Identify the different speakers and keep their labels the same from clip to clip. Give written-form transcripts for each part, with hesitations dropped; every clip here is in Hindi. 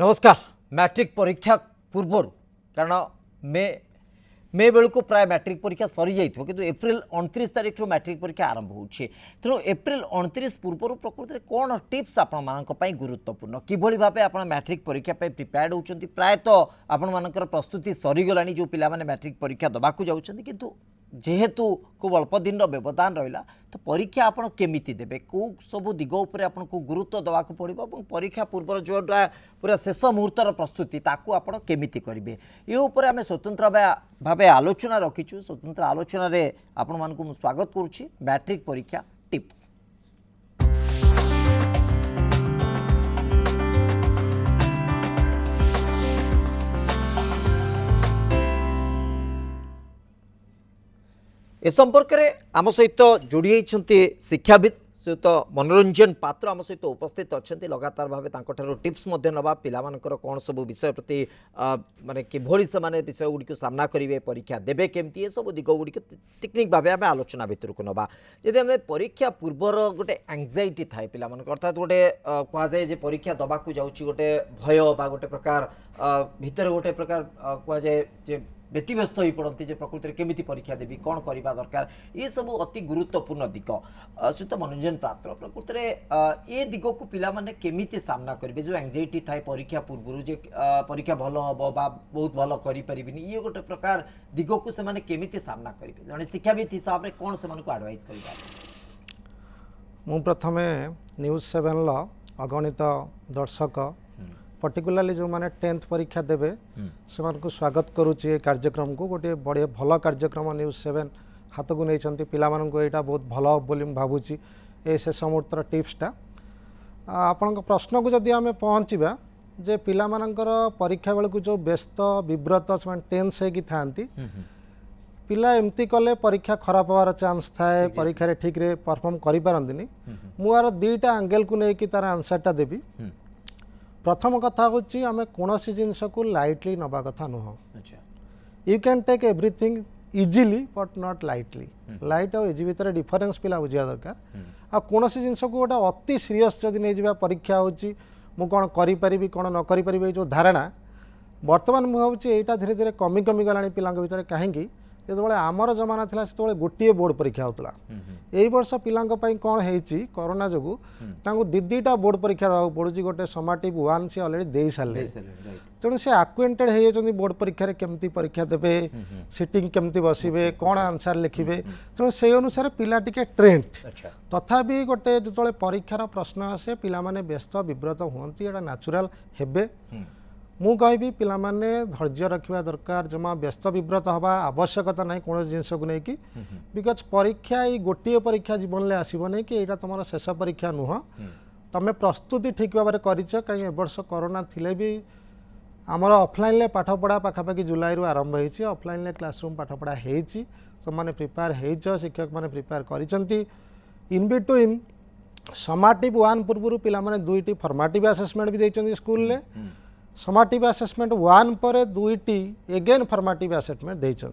Speaker 1: नमस्कार। मैट्रिक परीक्षा पूर्व कारण मे मे बेलू प्राय मैट्रिक परीक्षा सरी जाइए कि एप्रिल 29 तारीख मैट्रिक परीक्षा आरंभ होछि। तेणु एप्रिल 29 पूर्व प्रकृति में कौन टिप्स आपण मानक गुरुत्वपूर्ण किभली भाव आप मैट्रिक परीक्षा प्रिपेयर्ड होती प्रायतः आपण मानकर प्रस्तुति सरीगला जो पिलाने मैट्रिक परीक्षा दबाक जाऊँच किंतु जेहेतु खूब अल्प दिन व्यवधान रहा तो परीक्षा आपड़ केमिति देबे कौ सब दिग उपर आपन को गुरुत्व दवाक पड़ो और परीक्षा पूर्व जोटा पूरा शेष मुहूर्तर प्रस्तुति ताकू आपड़ केमिति करेंगे ये उपर आम स्वतंत्र भाव आलोचना रखीचु। स्वतंत्र आलोचना रे आपण मानकु स्वागत करुच्ची। मैट्रिक परीक्षा टिप्स ए संपर्क में आम सहित जोड़ी होती शिक्षाविद सहित मनोरंजन पात्र आम सहित उपस्थित अच्छा लगातार भाव टिप्स नवा पिलामानकर कौन सब विषय प्रति माने किभली से माने विषय गुड़िक सामना करेंगे परीक्षा देवे केमती ये सब दिग गुड़िक टेक्निक भाव आम आलोचना भितर को नवा। जदि आम परीक्षा पूर्वर गोटे एंग्जाइटी थाए पिला अर्थात गोटे कहुए जे परीक्षा दबाक जाऊँगी गोटे भय बा गोटे प्रकार भितर गोटे प्रकार कहुए जे व्यतिव्यस्त हो पड़ती जे प्रकृति में केमिति परीक्षा देवी कौन करवा दरकार ये सब अति गुरुत्वपूर्ण दिग सहित मनोरंजन पात्र प्रकृति में ये दिग को पिला माने केमिति सामना करेंगे जो एंग्जाइटी थाए परीक्षा पूर्व जे परीक्षा भल हम बहुत भल करें ये गोटे प्रकार दिग को से केमिति सामना करेंगे जड़े शिक्षाविद हिसाब से कौन से एडवाइस करेंगे।
Speaker 2: मु प्रथमे न्यूज 7 अगणित दर्शक पर्टिकुलाली जो माने 10th परीक्षा देवे से स्वागत करुच्ची कार्यक्रम को गोटे बड़े भल कार्यक्रम न्यूज 7 हाथ को नहीं पिला यहाँ बहुत भल बोली भावुची ए शेष मुहूर्तर टिप्सटा आपण प्रश्न को जदि आम पहुँचा जे पिला मानकर परीक्षा बेलू जो व्यस्त विव्रत से टेंस होगी था पिला एमती कले परीक्षा खराब होवार चांस थाए परीक्षा ठीक रे परफॉर्म करि पारंदिनी मुआर दुईटा एंगल को लेकिन तार आंसरटा देवी। प्रथम कथा हूँ आम कौन जिनस को लाइटली नवा कथा नुह। You can take everything easily but not lightly light और इजी भितर डिफरेन्स पिला बुझा दरकार आ कौन जिनस को गोटे अति सीरीयस जदि नहीं जावा परीक्षा होची मु कौन करी कौन न करी जो धारणा वर्तमान मुझे भावुँ यहाँ धीरे धीरे कमी कमी गला पिला भितर कहीं जो आमर जमाना था से गोटे बोर्ड परीक्षा होता यही वर्ष पिला कौन है कोरोना जो दीटा बोर्ड परीक्षा देवा पड़ू गोटे समाटिव 1 से अलरेडी दे सारे तेणु से आक्वेंटेड हो बोर्ड परीक्षा केमती परीक्षा देवे सिटिंग केमती बसवे कौन आंसर लिखे तेणु से अनुसार पिला टिके ट्रेंड तथापि गोटे जो परीक्षार प्रश्न आसे पिला माने व्यस्त विव्रत हुंती एटा नेचुरल हेबे मु कहबी पिला माने धैर्य रखा दरकार जमा व्यस्त विव्रत हवा आवश्यकता नहीं कौन जिनस को लेकिन बिकज परीक्षा ये गोटे परीक्षा जीवन में आसब नहीं कि यहाँ तुम शेष परीक्षा नुह तुम प्रस्तुति ठीक भाव में कहीं वर्ष कोरोना थिले भी आमर ऑफलाइन पाठ पढ़ा पाखापाखि जुलाई रु आरंभ होती ऑफलाइन क्लासरूम पाठ पढ़ा होती तुमने प्रिपेयर हो शिक्षक मैंने प्रिपेयर कर इन बिटवीन समाटिव 1 पूर्व पिला माने दुईटी फॉर्मेटिव असेसमेंट भी देते स्कूल में समाटिव असेसमेंट 1 पर दुईटी एगेन फॉर्मेटिव असेसमेंट देते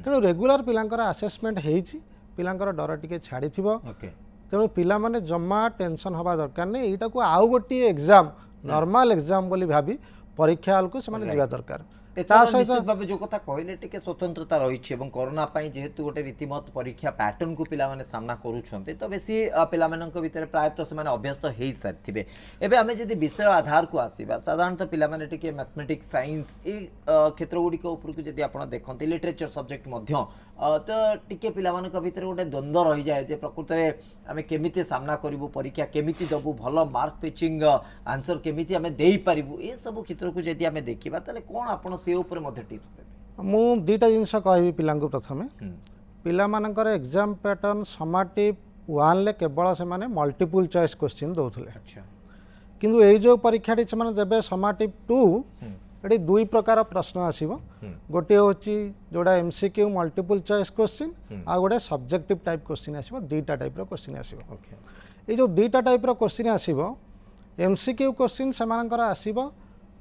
Speaker 2: तेणु रेगुलर पिलांकर असेसमेंट होती पिलांकर डर टिके छाड़ी तेणु पिला माने जमा टेंशन हवा दरकार नहीं यहाँ को आउ गोटे एग्जाम नॉर्मल एग्जाम बोली भाभी परीक्षा हल को से जावा दरकार
Speaker 1: निश्चित भाव जो कथा कहले टिके स्वतंत्रता रही कोरोना जेहेतु गोटे रीतिमत परीक्षा पैटर्न को पिला माने सामना करूछन्ते तो बेसी पिला मानक भितर प्रायतः से अभ्यस्त हो सारी एबे आमे जदि विषय आधार को आसीबा साधारणतः पिला माने टिके मैथमेटिक्स साइंस ए क्षेत्र गुड़िक ऊपर को जदि आपण देखते लिटरेचर सब्जेक्ट मध्य तो टिके पिला मानक भितर गोटे द्वंद्व रही जाए जे प्रकृत में आमे केमिति सामना करिवु परीक्षा केमिति दबु भल मार्क पिचिंग आंसर केमिति आमे देई परिवु ए सब क्षेत्र को जदि आमे देखिबा ताले कोन आपण से ऊपर मध्य टिप्स देबे।
Speaker 2: मु दुईटा जिनस कहबी पिला प्रथमे पिला मानकर एग्जाम पैटर्न समाटिव 1 ले केवल से माने मल्टीपल चॉइस क्वेश्चन दउथले किंतु ए जो परीक्षाटी से माने देबे समाटिव 2 ये दुई प्रकार प्रश्न आसीबो गोटे होची जोड़ा एमसीक्यू मल्टीपल चॉइस क्वेश्चन आ गोटे सब्जेक्टिव टाइप क्वेश्चन आसीबो दुईटा टाइप रो क्वेश्चन आसीबो ये जो दुईटा टाइप रो क्वेश्चन आसीबो एमसीक्यू क्वेश्चन से मानकर आसीबो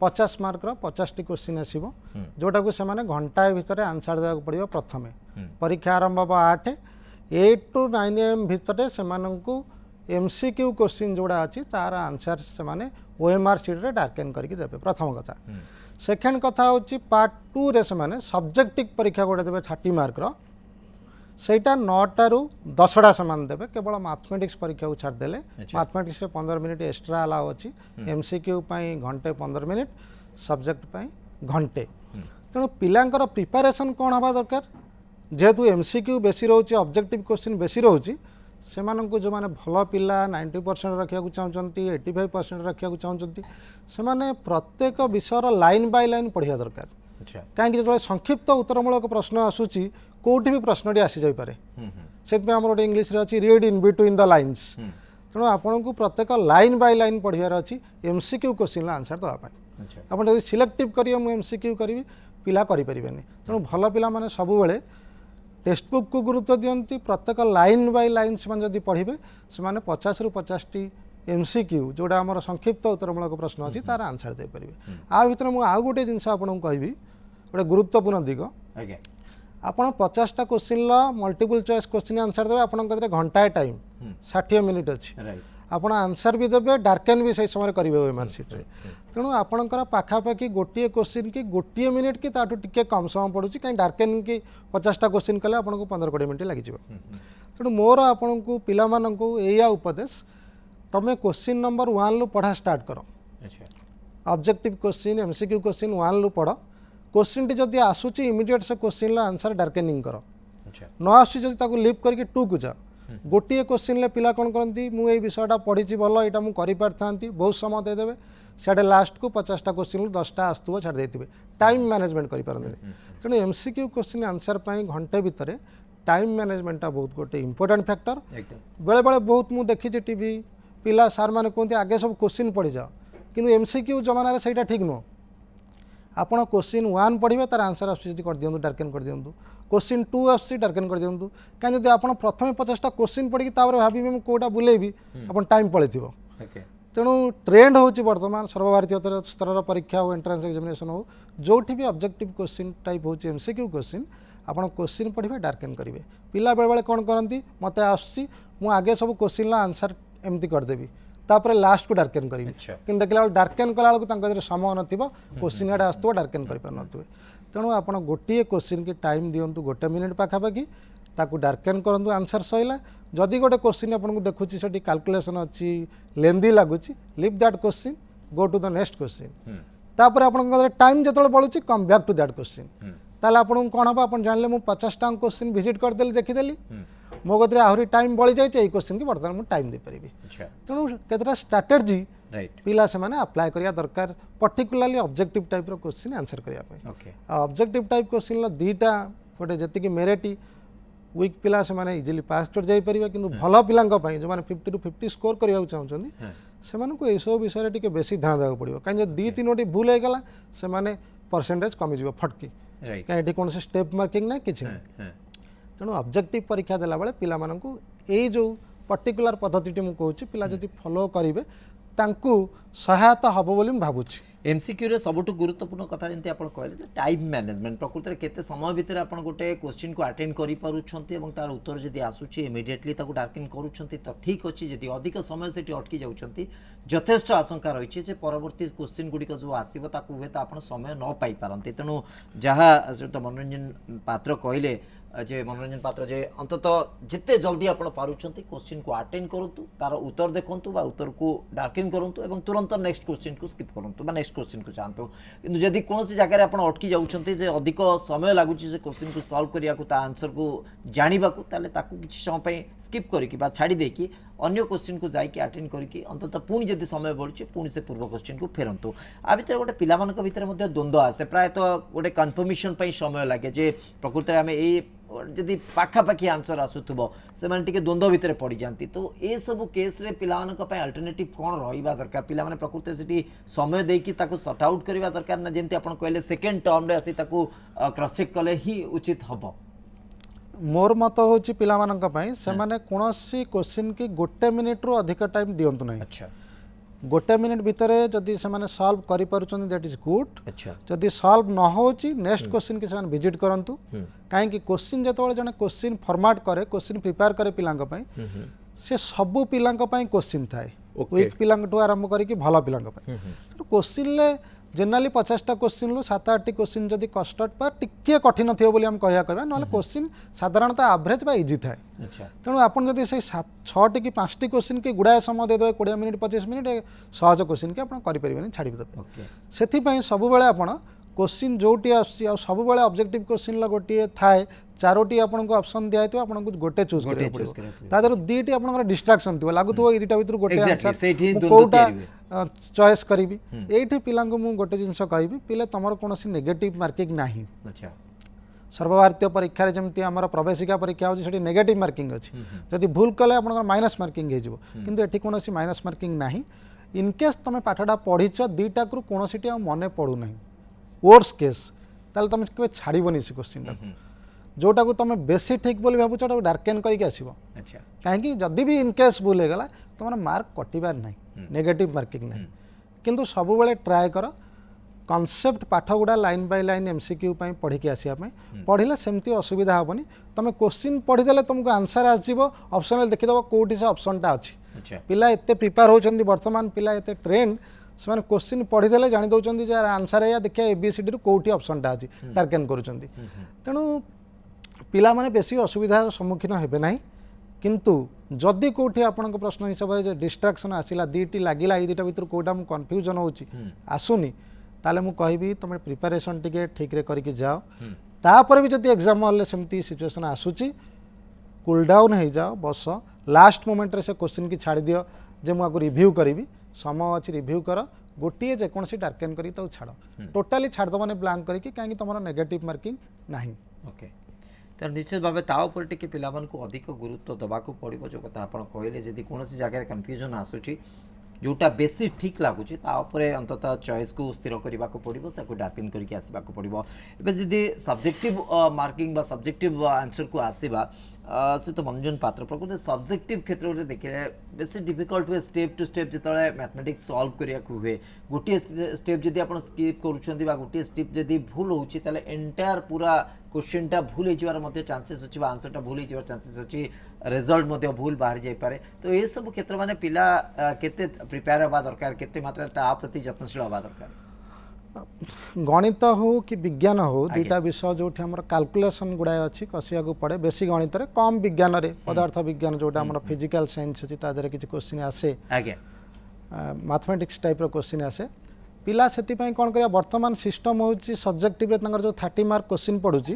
Speaker 2: 50 मार्क रो 50 टी क्वेश्चन आसीबो जोटा को से माने घंटाए भितर आंसर देବାକୁ पड़िबो प्रथमे परीक्षा आरंभ हो 8 टू 9 am भितर से माननकु एमसीक्यू क्वेश्चन जोड़ा अच्छी तार आंसर से माने OMR सीट्रे डार्केन करके देवे प्रथम कथा। सेकेंड कथा हूँ पार्ट 2 रे से सब्जेक्टिव परीक्षा गोटे देवे 30 मार्कर सेटा 9टा रू 10टा सामान देवे केवल मैथमेटिक्स परीक्षा को छाड़देले मैथमेटिक्स 15 मिनिट एक्सट्रा अलाउ अच्छी MCQ घंटे 15 मिनिट सब्जेक्ट घंटे तेणु पिलांकर प्रिपारेसन कौन हवा दरकार जेहेतु MCQ बेसी रोचे ऑब्जेक्टिव क्वेश्चन बेसी रोचे से जो माने भल पिला 90% रखा चाहते 85% रखा चाहते से माने प्रत्येक विषय लाइन बाय लाइन पढ़िया दरकार कहीं जो संक्षिप्त उत्तरमूलक प्रश्न आसूची कौटी भी प्रश्नटी आसी जापे से गोटे इंग्लीश अच्छी read in between the lines तेणु आपन को प्रत्येक लाइन बाय लाइन पढ़ियार अच्छी MCQ क्वेश्चन आंसर देवाई आप सिलेक्टिव करिए मुझे MCQ करी पिला करें तेणु भल पिला माने सबुबले टेक्स्ट बुक को गुरुत्व दियंती प्रत्येक लाइन बाय लाइन से पढ़े से 50 रू 50 MCQ जोड़ा आम संक्षिप्त उत्तरमूलक प्रश्न अच्छी तार आंसर दे पारे आ भर मुझे आउ गोटे जिन आपको कहबी गोटे गुरुत्वपूर्ण दिग आपड़ 50टा question multiple choice question answer देवे आपंकर घंटाए टाइम 60 मिनिट अच्छी आपड़ आंसर भी देवे डार्केन भी सही समय करेंगे OMR सीट्रे तेणु आपणकर पाखापाखि गोटे क्वेश्चन की गोटे मिनिट कि ताठू टिके कम समय पड़ुची कहीं डार्केन की 50टा क्वेश्चन कले आपको 15-20 मिनिट लगे तेणु मोर आपन को पिला या उपदेश तुम क्वेश्चन नंबर 1 लु पढ़ा स्टार्ट कर ऑब्जेक्टिव क्वेश्चन MCQ क्वेश्चन 1 लु पढ़ क्वेश्चन टी जदि आसूची इमिडिएट से क्वेश्चन आंसर डार्केनिंग कर न आसूँ लिव करके 2 को जा गोटे क्वेश्चन पिला कौन करती मुझे विषयटा पढ़ी भल यहाँ मुझे कर बहुत समय देदेवे सियाड़े लास्ट को 50टा क्वेश्चन 10टा आसुव छाड़ देते टाइम मैनेजमेंट करें तेणु MCQ क्वेश्चन आंसर घंटे भितर टाइम मैनेजमेंट बहुत गोटे इंपोर्टेंट फैक्टर बेले बेले बहुत मुझे देखी टीवी पिला सार मैंने कहते आगे सब क्वेश्चन पढ़ी जाओ कि MCQ जमाना से ठीक नुह आपड़ क्वेश्चन 1 पढ़े तार आंसर आसुँच कर दिंतु डार्केन कर दिंतु क्वेश्चन 2 आसुँच डार्केन कर दिंतु कहीं जब आप प्रथम 50टा क्वेश्चन पढ़ी भावी मैं कौटा बुलेबी आप टाइम पलि तेणु ट्रेंड हूँ बर्तमान सर्वभारतीय स्तर परीक्षा हो एंट्रांस एग्जामिनेशन हो जो भी ऑब्जेक्टिव क्वेश्चन टाइप हो MCQ क्वेश्चन आप क्वेश्चन पढ़े डार्केन करेंगे पिला बेले बेले कौन करती मत आसूँ आगे सब क्वेश्चन आंसर एमती करदेवी तापर लास्ट को डार्केन करी कि देखला डार्केन कला बेलू समय न क्वेश्चन एडा आसो डार्केन कर तेणु आप गोटे क्वेश्चन की टाइम दिंतु 1 मिनिट पाखापाखि ताकू डार्केन करूँ आंसर सैला जदि गोटे क्वेश्चन आपको देखुची से कैलकुलेशन अच्छी लेंदी लगुच leave that question go to the next question तापर आप टाइम जो बढ़ुची come back to that question ताले आपको कौन हम आप जानले मुझे 50टा क्वेश्चन विजिट करदेली देखीदेली मो गति आहरी टाइम बढ़ी जाए क्वेश्चन की बर्तमान मुझे टाइम दे पारि तेणु केतटा स्ट्राटेजी पिला से माने अप्लाई करिया दरकार पर्टिकुलरली ऑब्जेक्टिव टाइप रो क्वेश्चन आंसर करिया पे ऑब्जेक्टिव टाइप क्वेश्चन दीटा गोटे जी मेरिट वीक पिला से माने इजिली पास कर जाई परिबा किंतु भल पिला जो माने 50 रू 50 स्कोर करबा चाहछन्ती से माने को एसो विषय टिके बेसी ध्यान देबा पड़िबो कहीं दी तीनोटी भूल हो गला से माने परसेंटेज कमी जीव फटकी कहीं कौन से स्टेप मार्किंग ना किछि तेणु ऑब्जेक्टिव परीक्षा देला बेले पिला माननकु एई जो पर्टिकुलर पद्धति मु कहूँ पिला जदि फॉलो करेंगे तांकु सहायता हम बोली भावुची
Speaker 1: MCQ रे सबुठु गुरुत्वपूर्ण कथा जंती आपण कहले टाइम मैनेजमेंट प्रकृति रे केते समय भितर आपण गोटे क्वेश्चन को अटेंड करि पारुछंती एवं तार उत्तर जदि आसुची इमिडिएटली ताकू डार्किन करूछंती तो ठीक अछि जदि अधिक समय सेठी अटकी जाउछंती यथेष्ट आशंका रही जे परवर्ती क्वेश्चन गुडी जो आसीबो ताकू हुए तो आपण समय न पाई पारंती तेणु जहा तो मनोरंजन पात्र कहले जे मनोरंजन पात्र जे अंततः जिते जल्दी आप पारुछंती क्वेश्चन को अटेंड करंतु तार उत्तर देखंतु बा उत्तर को डार्किन करंतु एवं तुरंत नेक्स्ट क्वेश्चन को स्किप करंतु बा नेक्स्ट क्वेश्चन को चाहतु किंतु जदि कौन सी जगह आप अटकी जाउछंती जे अधिक समय लागुची से क्वेश्चन को सॉल्व करिया को ता आंसर को जानिबा को ताले ताकू किछि समय पे स्किप करिकि बा छाडी देकी अन्य क्वेश्चन को जाइए अटेंड करके अंततः पुणी जदि समय बढ़ुचे पुणी से पूर्व क्वेश्चन को फेरंतु आ भितर गोटे पिलामान भितर द्वंद्व आसे प्रायतः गोटे कन्फर्मेशन समय लगे जे प्रकृति आम ए जदि पाखापाखि आंसर आसुथुबो से माने टिके द्वंद्व भितर पड़ जाती तो ए सब केस रे पिलामान अल्टरनेटिव कौन रहिबा दरकार पिलामाने प्रकृति से समय देकी ताको सॉर्ट आउट करबा दरकार ना जेमती आपण कहले सेकंड टर्म रे आसी ताको क्रॉस चेक कले ही उचित हबो
Speaker 2: मोर मत हूँ पाई से माने कोनोसी क्वेश्चन की 1 मिनिट रु अधिक टाइम दियंतु नहीं
Speaker 1: अच्छा
Speaker 2: 1 मिनिट भितर जदि से सॉल्व करि पारुछन दैट इज गुड
Speaker 1: अच्छा
Speaker 2: जदि सॉल्व न होची नेक्स्ट क्वेश्चन की से विजिट करंतु काहे कि क्वेश्चन जतबे जने क्वेश्चन फॉर्मेट करे क्वेश्चन प्रिपेयर करे पिलांक पई से सब पिलांक पई क्वेश्चन थाए
Speaker 1: Okay.
Speaker 2: वीक पिलांटू आरंभ करके भल पिला क्वेश्चन जेनराली 50टा क्वेश्चन रु 7-8 क्वेश्चन जदि कष्ट टिके कठिन थी बोली कहना ना क्वेश्चन साधारणतः एवरेज बा इजी थाए
Speaker 1: अच्छा
Speaker 2: तेणु आपन जदि से 6टी कि 5टी क्वेश्चन की गुड़ाए समय देदेवे 20 मिनिट 25 मिनिट सहज क्वेश्चन के आप करें छाड़ी देवे
Speaker 1: ओके
Speaker 2: से सब आप क्वेश्चन जोटी सब ऑब्जेक्टिव क्वेश्चन गोटे थाए 4टी आपको ऑप्शन दिखाई आपको गोटे चूज कर दीटी आप डिस्ट्राक्शन थी लगुव दुटा भर गोटे
Speaker 1: Exactly,
Speaker 2: कौटा चॉइस करी ये पिला गोटे जिनस कहि पिले तुम कौन नेगेटिव मार्किंग ना
Speaker 1: अच्छा
Speaker 2: सर्वभारतीय परीक्षा जमी आम प्रवेशिका परीक्षा होती नेगेटिव मार्किंग अच्छी जदि भूल कले आप माइनस मार्किंग हो कौन माइनस मार्किंग ना इनकेस तुम पाठटा पढ़ीच दीटा कौन सी मन पड़ूना वर्स केस ताल तुम के छाड़बनी से क्वेश्चन जोटा को तुम बेसी ठीक बोली भावुच डार्केन करके आसो
Speaker 1: अच्छा
Speaker 2: कहीं जदि भी इनकेस भूल होगा तुम मार्क कटिबार ना नेगेटिव मार्किंग ना किंतु सब बेले ट्राए कर कॉन्सेप्ट पाठ गुड़ा लाइन बाय लाइन एमसीक्यू पढ़ी के आसापी पढ़ले सेमती असुविधा हेनी तुम क्वेश्चन पढ़ीदे तुमको आंसर आसो ऑप्शन देखीदेव कौटी से ऑप्शनटा अच्छी
Speaker 1: अच्छा
Speaker 2: पिला एत प्रिपेयर होती बर्तमान पिला एत ट्रेंड से क्वेश्चन पढ़ीदे जानी दौरान जे आंसर है देखिए एबीसीडी कौटी ऑप्शनटा अच्छी टार्गेट करुँच तेणु पिला माने बेसी असुविधार सम्मुखीन हेबे ना किंतु जदि कौटी आपण प्रश्न हिसाब से डिस्ट्राक्शन आसला दीटी लगिला दुटा भर कौटा मुझे कन्फ्यूजन होची आसुनी ताले मु कहबी तुम प्रिपरेशन टिके ठीक रे करके जाओ तापर भी जदि एग्जाम हॉल सेमती सिचुएशन आसूची कूल डाउन हो जाओ बस लास्ट मोमेंट रे से क्वेश्चन की छाड़ी दियो जे मुझे रिव्यू करी समय अच्छी रिव्यू कर गोटे जेकोसी टार्गेट करी छाड़ टोटाली छाड़दे ब्लांक करके कहीं तुम नेगेटिव मार्किंग ना
Speaker 1: ओके तो निश्चित भाव ताऊपर टी पिला अधिक गुरुत्व दबाक पड़ो जो कथा आप कहले जदि कौन जगह कन्फ्यूजन आसूची जोटा बेसी ठीक लगुच अंततः चॉइस को स्थिर करने को पड़ो से डार्केन करके आसवाक पड़ो एवं जदि सब्जेक्टिव मार्किंग बा सब्जेक्टिव आंसर को आसवा से तो मनोरंजन पात्र प्रकृति सब्जेक्टिव क्षेत्र में देखिए बेसी डिफिकल्ट हुए स्टेप टू स्टेप जो मैथमेटिक्स सॉल्व करने हुए गोटे स्टेप जदि आप स्किप करुँच गोटे स्टेप जदि भूल हो एंटायर पूरा क्वेश्चनटा भूल हो चांसेस अच्छी आंसरटा भूल हो चांसेस अच्छी रिजल्ट भूल बाहर जापे तो ये सब क्षेत्र में पिला केते प्रिपेयर हवा दरकार केते मात्रा प्रति यत्नशील हवा दरकार
Speaker 2: गणित हो कि विज्ञान हो दुईटा विषय जो कैलकुलेशन गुड़ाए अच्छी कसिया को पड़े बेसी गणित रे कम विज्ञान रे पदार्थ विज्ञान जोटा हमर फिजिकल साइंस अच्छी तादरे किसी क्वेश्चन आसे मैथमेटिक्स टाइप रो क्वेश्चन आसे पिला सेति पई कोन करिया वर्तमान सिस्टम होची सब्जेक्टिव रे तांकर जो 30 मार्क क्वेश्चन पडुची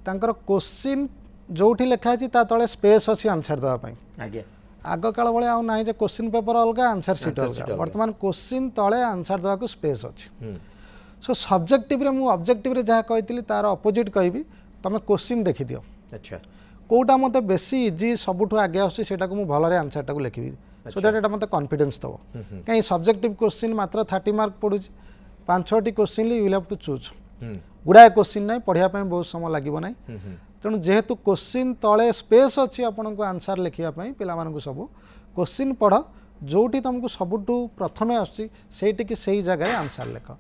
Speaker 2: तांकर क्वेश्चन जोठी लिखा अछि ता तळे स्पेस अछि आंसर दवा पई
Speaker 1: आगे
Speaker 2: आग काल बळे आ नाही जे क्वेश्चन पेपर अलगा आंसर शीट अलगा वर्तमान क्वेश्चन तळे आंसर दवा को स्पेस अछि सो सब्जेक्टिव रे मु ऑब्जेक्टिव रे जहा कहितली तार अपोजिट कहबी तमे क्वेश्चन देखि दियो
Speaker 1: अच्छा
Speaker 2: कोटा मते बेसी इजी सबुठु आगे आछि सेटा को मु भलरे आंसर टा को लिखिबी सो दैट एटा मते कॉन्फिडेंस दबो कहीं सब्जेक्टिव क्वेश्चन मात्र 30 मार्क पडुची 5-6टी question you will have to choose गुडाए क्वेश्चन नाही पढ़िया पई बहुत समय लागिबो नाही तेणु जेहेतु क्वेश्चन तले स्पेस अच्छी आपन को आंसर लिखिया पई पिला मानकु सब क्वेश्चन पढ़ जोटी तुमको सबुठु प्रथमे आछि सेठी कि सही जगह आंसर लिख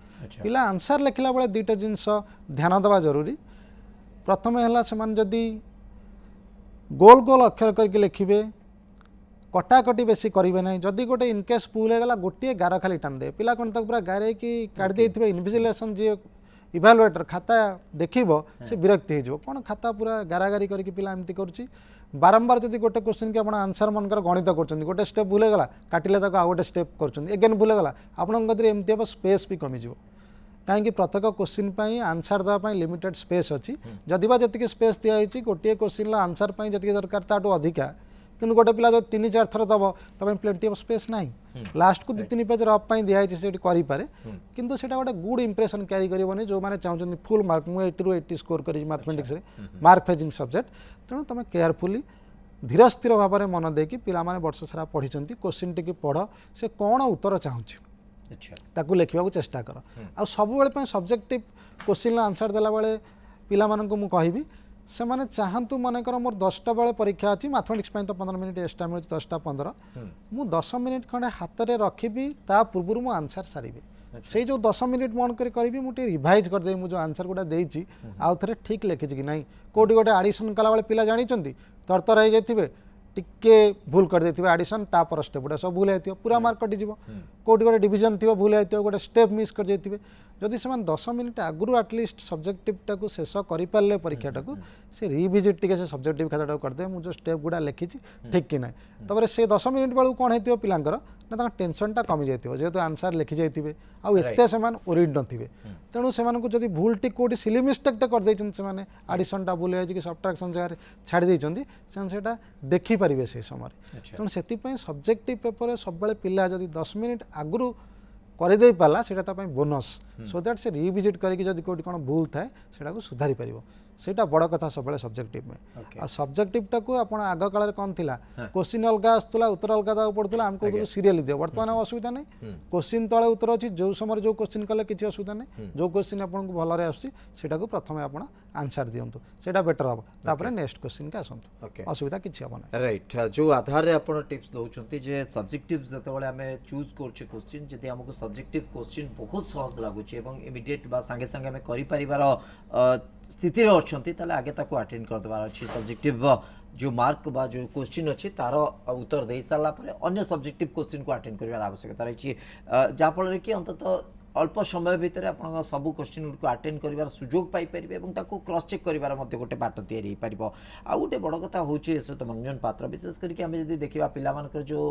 Speaker 2: पिला आंसर लिखला बेले दुईटा जिनस ध्यान देवा जरूरी प्रथमे हला समान जदी गोल गोल अक्षर करके लिखिबे कटाकटी बेसी करेंगे ना जदि गोटे इनकेस भूल होगा गोटे गार खाली टान दे पिला कौन तक पूरा गारे कि काढ़ी दे इनविजिलेशन जी इभालुएटर खाता देखो से विरक्ति हो कौन खाता पूरा गारागारी करके पिला एमती करुच्ची बारंबार जब गोटे क्वेश्चन की आप आंसर मनकर गणित कर गोटे स्टेप भूल होगा काटिले तक आउ गोटे स्टेप कर भूल होगा आपंकर एमती हम स्पेस भी कमिज कहीं प्रत्येक क्वेश्चन आंसर देवाई लिमिटेड स्पेस अच्छी जदि जी स्पेस दिखाई गोटे क्वेश्चन आंसर जी दरकार ताठू अधिका किंतु गोटे पिला जो 3-4 थर दब तब प्लेंटी ऑफ स्पेस ना लास्ट को 2-3 पेज रफ दिखाई से करें किंतु सेटा गोटे गुड इंप्रेशन क्यारी करनी जो मैंने चाहते फुल मार्क मुझे 80 ରୁ 80 स्कोर कर मैथमेटिक्स मार्क फेजिंग सब्जेक्ट तेणु तुम केयरफुली धीर स्थिर भाव में मन देकी पिला माने वर्ष सारा पढ़ी क्वेश्चन टी पढ़ से कौन उत्तर चाहूँगी ताकू लिखा चेष्टा कर आ सब बेले सब्जेक्टिव क्वेश्चन आंसर देला बेले पिला मानकु मु कहबी से माने चाहतु मनकर मोर 10टा बेले परीक्षा अच्छी मैथमेटिक्स तो 15 मिनिट एक्सट्रा मिले 10टा 15 मु 10 मिनिट खंडे हाथ में रखी ता पूर्व मु आंसर सारी से जो 10 मिनिट मन करी मुझे रिवाइज करदे मुझे आंसर गुड़ा देती आउ थे ठीक लिखी कि ना कौटी गोटे आडिशन कला बेले पिला जानी तरतर हो जाए टिके भूल कर देथिबे एडिशन तापर स्टेप गुड़ा सब भूल आइथिबो पूरा मार्क कटि जिवो कोटी गोटे डिवीजन थिबो भूल आइथिबो गोटे स्टेप मिस कर जाइथिबे जदि से 10 मिनिट आगु एटलिस्ट सब्जेक्टिव टाको शेष करि पारले परीक्षा टाको से रिविजिट टिके से सब्जेक्टिव खाता कर दे मु जो स्टेप गुड़ा लिखी ठीक कि ना तबरे से 10 मिनिट बेलू कोन हेतिबो पिलांकर ना तांका टेंशन टा कमी जाइथिबो जेहेतु आंसर लिखि जाइथिबे आ एते सेमान ओरिड नथिबे तेणु सेमानकु जदि भूल टिक कोटी सिली मिस्टेक टा कर दैछन सेमाने एडिशन टा भूल आइछि कि सब्ट्रैक्शन जगह छाड़ी दैछन्ती सेन सेटा देखि परिबे से समय तेणु सेति पई सब्जेक्टिव पेपर सब बेले पिला जदि 10 मिनिट आगु करदे पाला सेटा बोनस सो दैट से रिविजिट करके जदि कोटी कोन भूल थाए सेटा को सुधारी परिबो सेटा बड़ कथा सब बेले सब्जेक्टिव में आ सब्जेक्टिव टा को आपण आग काल रे कोन थिला क्वेश्चन अलगा आस्तला उत्तर अलगा दा पड़तला हमको सीरियल दियो वर्तमान असुविधा नै क्वेश्चन तळे उत्तर अछि जो समय जो क्वेश्चन कले किछि असुविधा नै जो क्वेश्चन आपण को भलो रे आछि सेटा को प्रथमे आपण आंसर दियंतु सेटा बेटर हो तापर नेक्स्ट क्वेश्चन के आसंतु असुविधा किछि हो नै
Speaker 1: राइट जो आधार रे आपण टिप्स दउचंती जे सब्जेक्टिव जते बेले हमें चूज करछि क्वेश्चन जदि हमको सब्जेक्टिव क्वेश्चन बहुत सहज लागुछि एवं इमीडिएट बा संगे संगे हमें करि परिवार स्थिति रे अछंती ताले आगे ताको अटेंड कर देबार अछि सब्जेक्टिव जो मार्क बा जो क्वेश्चन अछि तार उत्तर दे साला परे अन्य सब्जेक्टिव क्वेश्चन को अटेंड करबार आवश्यकता रही जा फल कि अंततः अल्प समय भितर आप सब क्वेश्चन को अटेंड कर सुजोग पाइपर और क्रॉस चेक कर गोटे बाट तैयारी हो आ गोटे बड़ कथा हूँ श्रीयुत मनोरंजन पात्र विशेष करके आम जब देखा पिलामानकर जो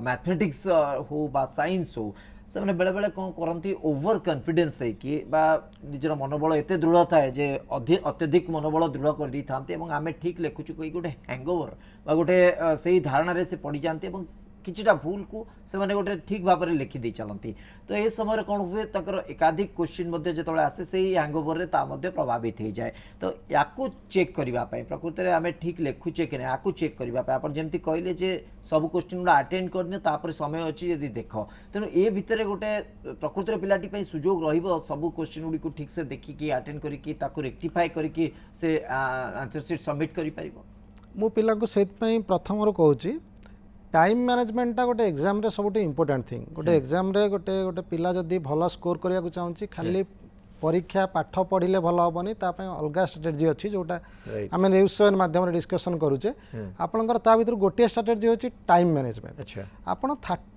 Speaker 1: मैथमेटिक्स हो बा साइंस हो से मैंने बेले बेले कौन करती ओवर कॉन्फिडेंस है कि निजर मनोबल एत दृढ़ थाए जे अत्यधिक मनोबल दृढ़ कर दी था आम ठीक लिखुचु कहीं गोटे हैंगओवर बा गोटे से धारणा से पड़ जाती किछिटा भूल को से माने गोटे ठीक भाव में लिखि दे चलती तो ये समय कौन हुए तकर एकाधिक क्वेश्चन जो आसे से हैंगओवर रे प्रभावित हो जाए तो या चेक करने प्रकृति में आम ठीक लिखुचे कि ना या चेक करने आप जमी कहले जे सब क्वेश्चन गुड़ा अटेंड कर समय अच्छी यदि देख तेणु ये भितर गोटे प्रकृति पिलाटी सुजोग सब क्वेश्चन गुड़ी को ठीक से देखिकी अटेंड करके रेक्टिफाई करके से आंसर सीट सबमिट कर
Speaker 2: मु पिला को सेतपई प्रथम रो कहूची टाइम मैनेजमेंटा गोटे एग्जाम रे सबुठ इंपोर्टेंट थिंग गोटे एग्जाम रे गोटे गोटे पिला जदि भल स्कोर करिया को चाहूची खाली परीक्षा पाठ पढ़िले भल हेनी अलग स्ट्राटेजी अच्छी जोटा आम न्यूज 7 माध्यम डिस्कसन करूचे आपंकर ता भर गोटे स्ट्राटेजी होची टाइम मैनेजमेंट आपन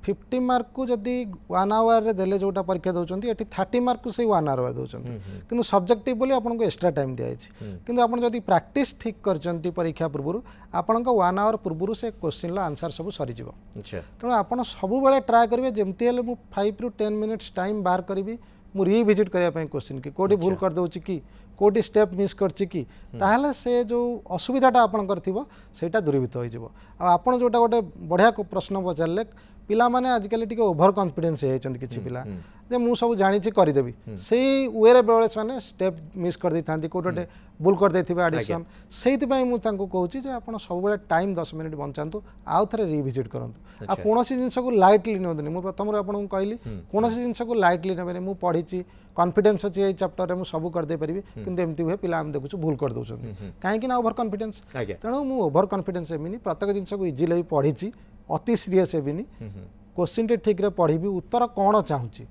Speaker 2: 50 मार्क को जदि 1 आवर रे देले जोटा परीक्षा दउचंती एठी 30 मार्क को से 1 आवर दउचंती किंतु सब्जेक्टिव बोली आपन को एक्स्ट्रा टाइम दिया जायछि किंतु आपन जदि प्रैक्टिस ठीक करचंती परीक्षा पूर्व आपन को 1 आवर पूर्व से क्वेश्चन ला आंसर सब सरी जिवो तेणु आपन सब बेले ट्राई करिवे जेमती हेले मु 5 रु 10 मिनिट्स टाइम बाहर करिवि मु रिविजिट करने क्वेश्चन की कोडी भूल कर दउची कि कोडी स्टेप मिस करची कि ताहले से जो असुविधाटा आपनकर थिबो सेटा दूरीभूत हो जिवो आ आपण जोटा गोटे बढ़िया प्रश्न पचारले पिला माने आजिकल टिके ओभर कॉन्फिडेंस हे चंद किछि पिला जे मु सब जानि छि करि देबी सेही वे रे बेले सने स्टेप मिस कर दै थांती कोटोटे भूल कर दैथिबे एडिशन सेहिति पई मु तांको कहूची जे आपण सब बेले टाइम 10 मिनिट बंचांतु आउ थरे रिविजिट करंतु आ कोनोसी जिंस को लाइटली नोदनी मु प्रथम रे आपण को कहली कोनोसी जिंस को लाइटली नेबे मु पढी छि कॉन्फिडेंस अछि ए चैप्टर रे मु सब कर दे परिबी किंतु एमती हुए पिला हम देखुछु भूल कर दउछन काहे कि ना ओभर कॉन्फिडेंस तेणु मु ओभर कॉन्फिडेंस हेबिनी प्रत्येक जिंस को इजीली पढी छि अति सीरियस हेबिनी क्वेश्चन टे ठीक रे पढ़ी उत्तर कौन चाहूँगी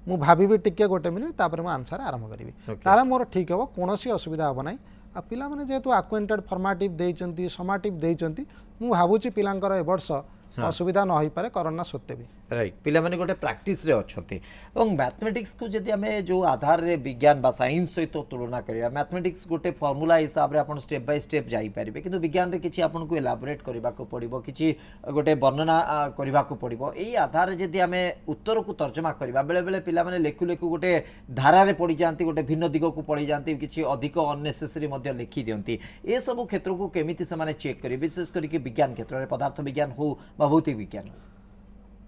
Speaker 2: मु भाभी टिके गोटे मिनिट तापर मु आंसर आरंभ करी तारे मोर ठीक हे कौन असुविधा हम ना आ पिला माने जेहेतु आक्वेंटेड फॉर्मेटिव देइचंती समाटिव देइचंती मु भाबुची पिलांकर ए वर्ष असुविधा न होई पारे कोरोना सत्ते भी
Speaker 1: राइट पिला माने गोटे प्रैक्टिस रे अछते एवं मैथमेटिक्स को जदि हमें जो आधार रे विज्ञान बा साइंस सहित तुलना करिया मैथमेटिक्स गोटे फार्मूला हिसाब रे आपण स्टेप बाय स्टेप जाई परिबे किंतु विज्ञान रे किछि आपण को एलाबोरेट करबा को पड़िबो किछि गोटे वर्णना करबा को पड़िबो एई आधार रे जदि हमें उत्तर को तर्जमा करबा बेले बेले पिला माने लेखु लेखु गोटे धारा रे पड़ी जानती गोटे भिन्न दिग को पड़ी जानती किछि अधिक अननेसेसरी मध्ये लिखि दियंती ए सब क्षेत्र को केमिति से माने चेक करी विशेष करके विज्ञान क्षेत्र रे पदार्थ विज्ञान हो बा भौतिक विज्ञान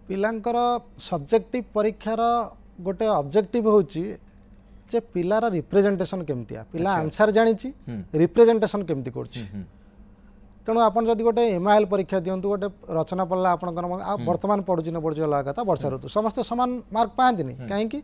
Speaker 2: पिलांकर सब्जेक्टिव परीक्षार गोटे ऑब्जेक्टिव होची जे पिलार रिप्रेजेंटेशन केमतिया पिला आंसर जानी रिप्रेजेंटेशन केमती करछि तेणु आपन जदि गोटे एमआईएल परीक्षा दियंतु गोटे रचना पढ़ला आपनकर वर्तमान पढुछि न पढुछि अलग कथा वर्षा ऋतु समस्त समान मार्क पाएंतिनी काहेकि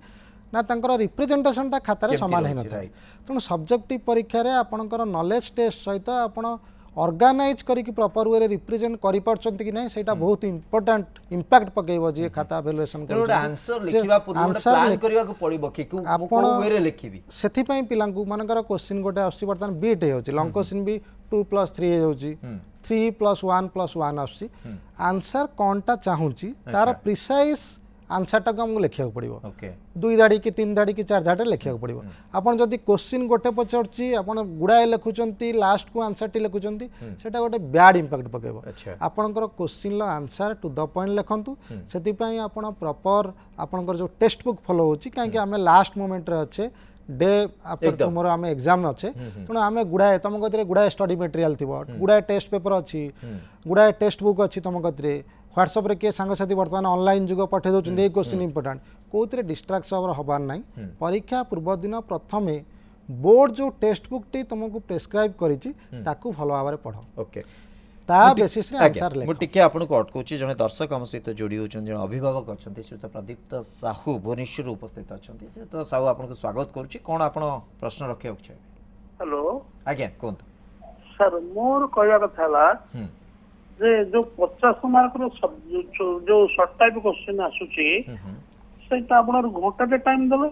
Speaker 2: ना तांकर रिप्रेजेंटेशन टा खाता रे समान है नथाय तेणु सब्जेक्टिव परीक्षा रे आपनकर नॉलेज टेस्ट सहित आपण ऑर्गेनाइज करके प्रॉपर वे रिप्रेजेंट करि पारछंती कि नहीं सेटा बहुत इंपोर्टेंट इंपैक्ट पकेइबो जे खाता इवैल्यूएशन
Speaker 1: तेणु गोटे आंसर लिखिबा पूर्व गोटे प्लान करबा को पड़िबो कि को वे रे लिखिबी
Speaker 2: सेथि पई पिलांकु मानकर क्वेश्चन गोटे आसी बर्तमान बीट हे होची लॉन्ग क्वेश्चन भी 2+3 हे होची 3+1+1 आसी आंसर कोनटा चाहूची तार प्रिसाइज आंसर टाक हमको लिखा पड़ो
Speaker 1: ओके
Speaker 2: 2 धाड़ी कि 3 धाड़ी कि 4 धाड़ी लिखा पड़ो आपन जदि क्वेश्चन गोटे पचारुची आपन गुड़ाए लिखुचंती लास्ट को आंसर टी लिखुचंती सेटा गोटे बैड इंपैक्ट पकेबो आपनकर क्वेश्चन लो आंसर टू द पॉइंट लिखंतु सेति पई आपन प्रॉपर आपनकर जो टेक्स्ट बुक फॉलो होची काहे कि हमें लास्ट मोमेंट रे अच्छे डे आफ्टर टुमारो आम एग्जाम अच्छे तेणु आम गुड़ाए तुम कति गुड़ाए स्टडी मटेरियल थी गुड़ाए टेस्ट पेपर अच्छी गुड़ाए टेक्स्ट बुक अच्छी तुम कति व्हाट्सएप रे किए सांगसाथी बर्तमान ऑनलाइन जुग पठे दौरान ये क्वेश्चन इंपोर्टेंट कौन डिस्ट्राक्शन हबार ना परीक्षा पूर्व दिन प्रथम बोर्ड जो टेक्स्ट बुक टी तुमको प्रेस्क्राइब करिछि ताकू भलो भाव पढ़
Speaker 1: ओके
Speaker 2: ता बेसिस रे आंसर ले
Speaker 1: मु टिके आपनको अटकुची जने दर्शक हम सहित जोड़ी होचन जने अभिभावक अछंती श्रीयुत प्रदीप्त साहू भुवनेश्वर उपस्थित अछंती श्रीयुत साहू आपनको स्वागत करूची कोन आपण प्रश्न रखे होछ
Speaker 3: हेलो
Speaker 1: आज्ञा कोन
Speaker 3: सर मोर कहया कथा हला जे जो 50 मार्क रो जो शॉर्ट टाइप क्वेश्चन आसुची सेटा आपनर घंटाटे टाइम देले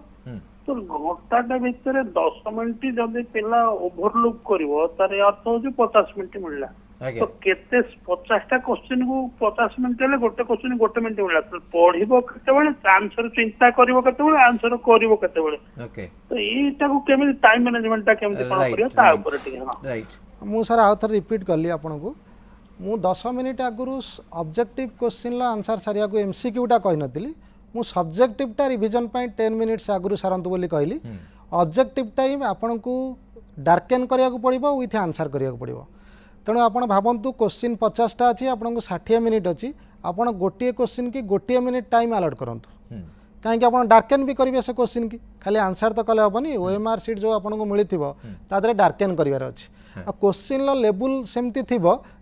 Speaker 3: तो घंटाटे भितर 10 मिनिट जदि पिला ओवरलुक करिवो तार अर्थ हो 50 मिनिट मिलला तो केते 50टा क्वेश्चन को 50 मिनिट ले गोटे क्वेश्चन गोटे मिनिट मिलला तो पढिबो केते बेले आंसर चिंता करिवो केते बेले आंसर करिवो केते बेले
Speaker 1: ओके
Speaker 3: तो एटा को केमे टाइम मैनेजमेंट ता केमे कोन करियो ता ऊपर ठीक है
Speaker 1: राइट
Speaker 2: मु सर आउ थर रिपीट करली आपन को मु 10 मिनिट आगुरु ऑब्जेक्टिव क्वेश्चन ला आंसर सारिया को एमसीक्यूटा कहि नथिली मु सब्जेक्टिव टा रिवीजन पई 10 मिनिट्स आगुरु सारंतु बोली कहली ऑब्जेक्टिव टाइम आपन को डार्केन करिया को पड़िबो विथ आंसर करिया को पड़िबो तेणु आप भावतु क्वेश्चन 50टा अच्छी आपको 60 मिनिट अच्छी आप गोटे क्वेश्चन की गोटे मिनिट टाइम अलॉट करूँ कहीं आप डार्केन भी करेंगे से क्वेश्चन की खाली आंसर तो कले हेनी ओएमआर सीट जो आपको मिली तादे डार्केन करार अच्छे क्वेश्चन लेवल सेमती थी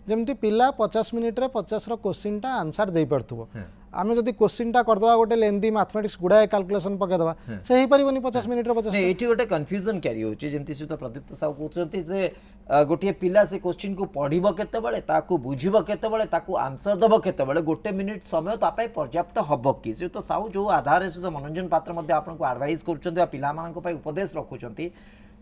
Speaker 2: जमती पिला 50 मिनिट रे 50 क्वेश्चन टा आंसर दे पार्थुबो आम जब क्वेश्चन टा करदवा गोटे लेंदी मैथमेटिक्स गुड़ाए कैलकुलेशन पकेदवा से ही परिबनी 50 मिनिट रे 50
Speaker 1: एठी गोटे कंफ्यूजन क्यारी होची जेमती सुत प्रदीप्त साहू कहउछंती जे गोटे पिला से क्वेश्चन को पढिबो केते बेले ताकू बुझिबो केते बेले ताकू आंसर दबो केते बेले गोटे मिनिट समय तापाई पर्याप्त हबो कि सुत साहू जो आधार रे सुत मनोरंजन पात्र मध्ये आपनको एडवाइस करूछंती आ पिला मानक पई उपदेश रखुछंती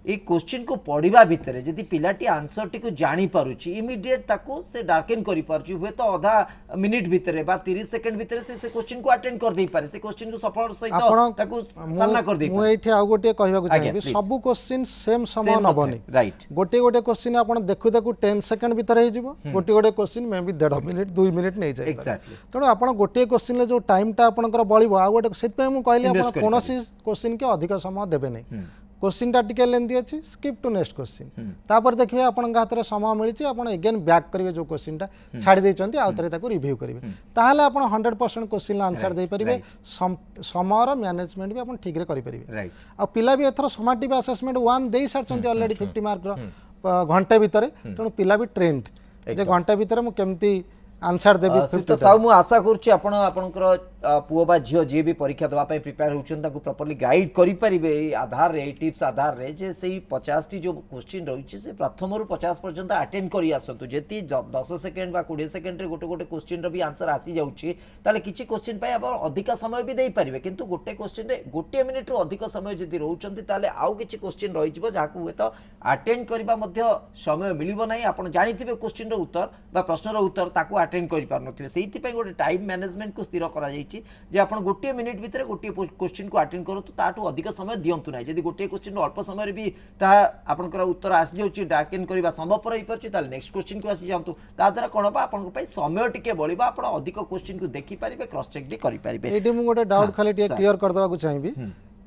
Speaker 1: ए क्वेश्चन को पढ़ा भितर जदि पिलाटी आंसर टी को जानी पारुची इमीडिएट ताको से डार्केन करि पारुची हुए तो आधा मिनिट भितर बा 30 सेकंड भितर से क्वेश्चन को अटेंड कर दे पारे से क्वेश्चन को सफल सहित ताको सामना कर दे
Speaker 2: मु एठी आ गोटे कहबा को चाहबी सब क्वेश्चन सेम समय नबनी
Speaker 1: राइट
Speaker 2: गोटे गोटे क्वेश्चन आपण देखु देखु 10 सेकंड भितर हे जिवो गोटे गोटे question may be 1.5 minute 2 minute नै जाय
Speaker 1: एग्जैक्टली
Speaker 2: तणो आपण गोटे क्वेश्चन ले जो टाइम टा आपनकर बळिबो आ गोटे सेत पे मु कहली आपण कोनोसी क्वेश्चन के अधिक समय देबे नै क्वेश्चन टा टिके लेंदी अछि स्किप टू नेक्स्ट क्वेश्चन तापर देखिए आपन हाथ रे समय मिलिछि आपन अगेन बैक करिवे जो क्वेश्चन टा छाडी दैचंती आ तरे ताको रिव्यू करिवे ताहाले आपन 100% क्वेश्चन आंसर दे परिवे समय रो मैनेजमेंट भी आपन ठीक रे करि परिवे
Speaker 1: राइट
Speaker 2: आ पिला भी एथरो समाटिव असेसमेंट 1 देई सारचंती ऑलरेडी 50 मार्क रो घंटे भितरे तणो पिला भी ट्रेंड जे घंटे भितरे मु केमती आंसर देबी
Speaker 1: तो साउ मु आशा करूची आपण आपनकर पुओ बा झियो जे भी परीक्षा दवा पे प्रिपेयर होचन ताको प्रॉपर्ली गाइड करि परिबे आधार रे टिप्स आधार रे जे सेही 50 टी जो क्वेश्चन रहिछि से प्रथम रु 50 पर्यंत अटेंड करि आसतु जेती 10 सेकंड बा 20 सेकंड रे गोटे गोटे क्वेश्चन रो भी आंसर आसी जाउछि ताले किछि क्वेश्चन पय अब अधिक समय भी देई परिबे किंतु गोटे क्वेश्चन रे गोटे मिनिट रो अधिक समय जदी रहउचंती ताले आउ किछि क्वेश्चन रहि जिवो जाकू हुए तो अटेंड करबा मध्ये समय मिलिबो नाही आपण जानिथिबे क्वेश्चन रो उत्तर बा प्रश्न रो उत्तर ताकू अटेंड करि पार नथिबे सेहिति पय गोटे टाइम मैनेजमेंट को स्थिर करा जायछि जे आपण गोटे मिनिट भितर गोटे क्वेश्चन को अटेंड करतु ताटू अधिक समय दियंतु नाही जदी गोटे क्वेश्चन अल्प समय रे भी ता आपनकर उत्तर आसी जाउछि डार्केन करबा संभव पर होई परछि ताले नेक्स्ट क्वेश्चन को आसी जांतु ता द्वारा कोन बा आपन पय समय टिके बळिबा आपण अधिक क्वेश्चन को देखि परिबे क्रॉस चेक भी करि परिबे
Speaker 2: एडी मु गोटे डाउट खाली टिके क्लियर कर देबा को चाहिबी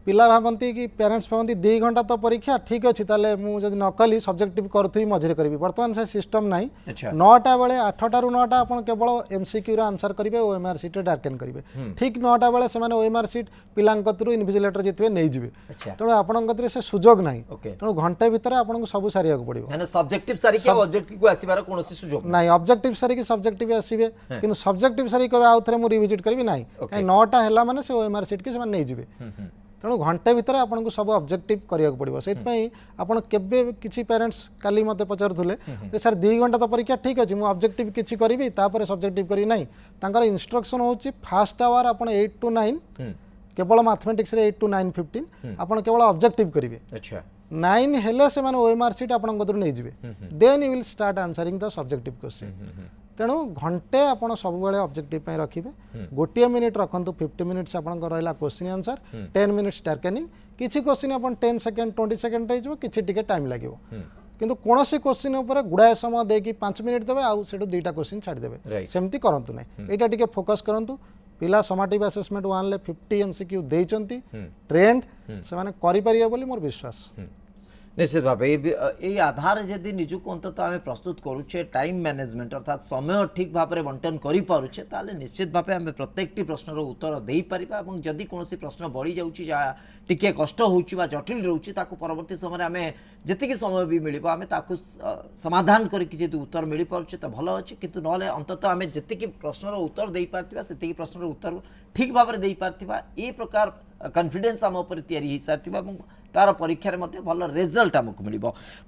Speaker 2: पिला भावती कि पेरेंट्स भावती 2 घंटा तो परीक्षा ठीक अच्छी ताले मु जदी न कली सब्जेक्टिव करथि मझरे करबी वर्तमान से सिस्टम नाही 9टा बेले 8टा रु 9टा आपण केवल एमसीक्यू रा आंसर करिवे ओएमआर सीट डार्केन करिवे ठीक 9टा बेले से माने ओएमआर सीट पिलांक कतरु इनविजिलेटर जेतबे नै जिवे तणो आपण कतरे से सुजोग नाही तणो घंटे भीतर आपण को सब सारिया को पड़िबो
Speaker 1: माने सब्जेक्टिव सारी के ऑब्जेक्टिव को आसीबार कोनोसी सुजोग
Speaker 2: नाही ऑब्जेक्टिव सारी के सब्जेक्टिव आसीबे किंतु सब्जेक्टिव सारी को आउ थरे मु रिविजिट करबी नाही 9टा हैला माने से ओएमआर सीट के से माने नै जिवे तेणु घंटे भितर आपको सब ऑब्जेक्टिव करिया पड़ो से आपड़ केबे किसी पेरेंट्स काली मते पचारुले जे सर 2 घंटा तो परीक्षा ठीक अच्छे मुझे ऑब्जेक्टिव किसी करी सब्जेक्टिव करी नहीं तांकर इंस्ट्रक्शन होची फास्ट आवर आप 8 to 9 केवल मैथमेटिक्स 8 to 9:15 आप केवल ऑब्जेक्टिव करेंगे
Speaker 1: अच्छा
Speaker 2: 9 हेले से ओएमआर सीट आपन कदर नहीं जिवे then you will start answering the subjective question तेणु घंटे आपड़ सब ऑब्जेक्टिव रखिए गोटे मिनिट रखु 50 मिनिट्स आप रहा क्वेश्चन आंसर 10 मिनिट्स टार्गेनिंग किसी क्वेश्चन आप 10 सेकेंड 20 सेकेंड कि टाइम लगे किंतु कौन सी क्वेश्चन उपर गुड़ाए समय देकी 5 मिनिट देवे आउ सेठू 2टा क्वेश्चन छाड़देवे सेमती करंतु नै एटा टिके फोकस करंतु पिला समाटिव असेसमेंट 1 ले 50 एमसीक्यू देइचंती ट्रेंड से माने करि परिया बोली मोर विश्वास
Speaker 1: निश्चित भाव ये आधार जदि निजुक अंततः आम प्रस्तुत करुचे टाइम मैनेजमेंट अर्थात समय ठीक भाव में बंटन करें ताले निश्चित भाव आम प्रत्येक प्रश्नर उत्तर दे पारिबा एवं जदि कौन प्रश्न बढ़ी जाऊँगी टिके कष्ट होउची जटिल रोचे परवर्ती समय आम जी समय भी मिल आम समाधान करके उत्तर मिल पारे तो भल अच्छे किंतु ना अंततः आम जी प्रश्नर उत्तर दे पार्थिबा से प्रश्नर उत्तर ठीक भाव में दे पार्थिबा ए प्रकार कॉन्फिडेंस आम उपर तैयारी सारी तार परीक्षार भल रिजल्ट आमको मिल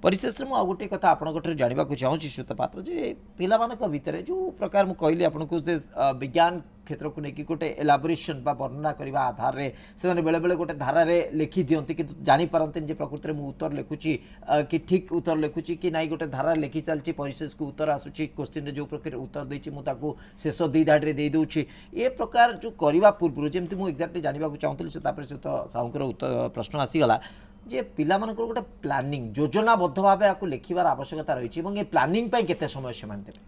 Speaker 1: परिशेष में गोटे कथा आपंठ जानवा चाहूँगी श्वेत पात्र जे पिला भितर जो प्रकार मुझे कहली आपको से विज्ञान क्षेत्र को लेकिन गोटे एलाबोरेशन वर्णना करने आधार से बेले बेले गोटे धारा लिखि दिखती कि जापारती प्रकृति में उत्तर लिखुची कि ठीक उत्तर लिखुची कि ना गोटे धारा लिखि चलती परिशेष को उत्तर आसूची क्वेश्चन जो प्रकार उत्तर देती मुझे शेष 2 धाड़ी दे दूची ए प्रकार जो करने पूर्व जमी मुझे एक्जाक्टली जानवा चाहूँगी से साहूकर उत्तर प्रश्न आसीगला जे पिला मानकर गोटे प्लानिंग योजनाबद्ध भाव आपको लिखार आवश्यकता रही है प्लानिंग केते समय से देवे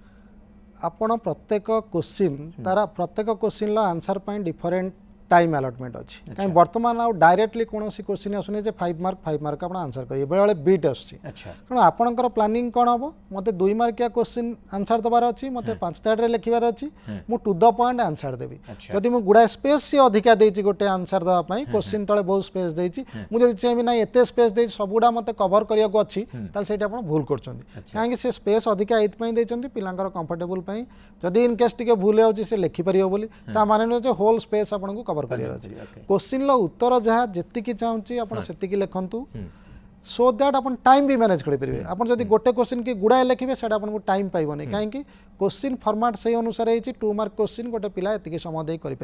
Speaker 2: आपण प्रत्येक क्वेश्चन तारा प्रत्येक question answer different time allotment अच्छी कहीं बर्तमान आउ डायरेक्टली कौन क्वेश्चन आसुनी 5 मार्क आप आंसर करेंगे बेले बेले बीट आसूँ तेणु आपंकर प्लानिंग कौन हम मत 2 मार्किया क्वेश्चन आंसर देवार अच्छी मत 5 धाड़ी लिखार अच्छी मु टू द पॉइंट आंसर देवी जदि मुझे गुड़ाए स्पेस सी अधिका देती गोटे आंसर देवाई क्वेश्चन तले बहुत स्पेस देती मुझे चाहिए ना एत स्पेस दे सबुड़ा मत कवर करने को अच्छी से भूल कर कहीं से स्पेस अधिका ये पिला कंफर्टेबल जदि इन केस टी भूल हो लिखिपर बोली माने नुहे होल स्पेस आपको कवर क्वेश्चन उत्तर जहाँ जी चाहूँगी आप लिखु सो दैट आप टाइम भी मैनेज करेंगे आप जब गोटे क्वेश्चन की गुड़ाए लिखे से आपको टाइम पाइबनी कहीं क्वेश्चन फॉर्मेट से अनुसार 2 मार्क क्वेश्चन गोटे पिला एति समय दे कर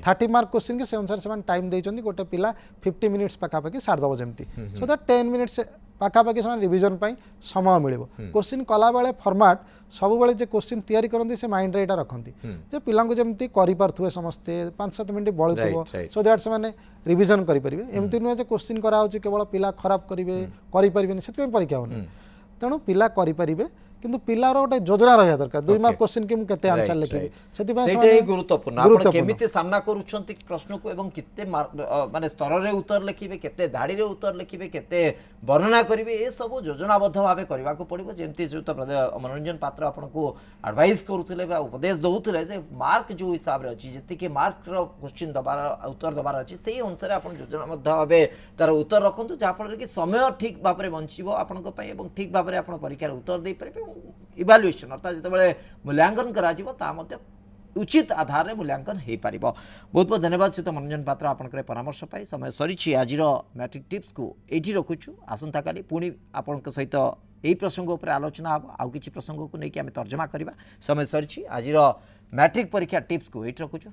Speaker 2: 30 मार्क क्वेश्चन के से अनुसार से टाइम देते गोटे पिला 50 मिनिट्स पाखापाखि सारदेव जमी सो दैट 10 मिनिट्स पाखापाखि से रिविजन समय मिल क्वेश्चन कला बेले फॉर्मेट सब बेले जो क्वेश्चन तैयारी करती से माइंड रे रखती जे पिला जमी करें समस्ते 5-7 मिनट बलुव सो दैट से रिविजन करेंगे एमती नुहे जो क्वेश्चन कराऊँ केवल पिला खराब करेंगे से परीक्षा होनी तेणु पिला करेंगे किंतु पिलार गोटे योजना रहा दरकार 2 मार्क क्वेश्चन की मुझे आंसर लिखी
Speaker 1: से गुरुत्वपूर्ण केमिति सामना करुछंती प्रश्न को एवं कितने माने स्तर रे उत्तर लिखिबे केते धाड़ी रे उत्तर लिखिबे केते वर्णना करिवे ए सब योजनाबद्ध भाव करबा को पड़िबो जेमति मनोरंजन पात्र आपनको एडवाइस करूथिले बा उपदेश दउथिले जे मार्क जो हिसाब रे अछि जति के मार्क रो क्वेश्चन दबार उत्तर दबार अछि सेही अनुसार आपण योजनाबद्ध भाव तार उत्तर रखंतु जा फल कि समय ठीक भाव रे बंचिबो आपनको पई एवं ठीक भाव रे आपण परीक्षा उत्तर दे परिबे इवाल्युएशन अर्थात जिते मूल्यांकन करा उचित आधार में मूल्यांकन हो पार। बहुत बहुत धन्यवाद सहित मनोरंजन पात्र आपंकर परामर्श पाई समय सरी आज मैट्रिक टिप्स को ये रखुचु आसंता काली पुणी आपण सहित यही प्रसंग उपर आलोचना हम आउ कि प्रसंग को लेकिन आम तर्जमा करवा समय सरी आज मैट्रिक परीक्षा टिप्स को ये रखुचु।